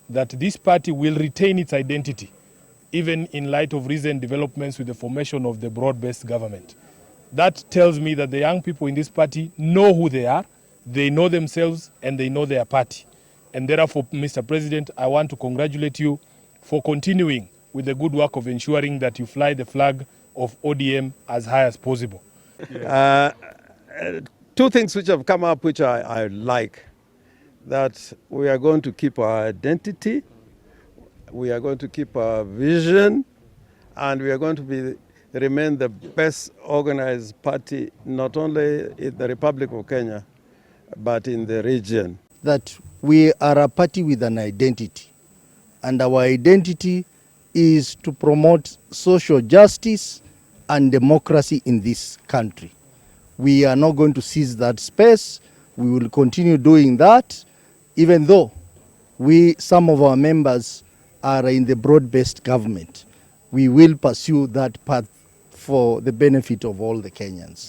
that this party will retain its identity, even in light of recent developments with the formation of the broad-based government. That tells me that the young people in this party know who they are, they know themselves, and they know their party. And therefore, Mr. President, I want to congratulate you for continuing with the good work of ensuring that you fly the flag of ODM as high as possible. Two things which have come up which I like, that we are going to keep our identity, we are going to keep our vision, and we are going to remain the best organized party, not only in the Republic of Kenya, but in the region. That we are a party with an identity, and our identity is to promote social justice and democracy in this country. We are not going to seize that space. We will continue doing that, even though some of our members are in the broad-based government. We will pursue that path for the benefit of all the Kenyans.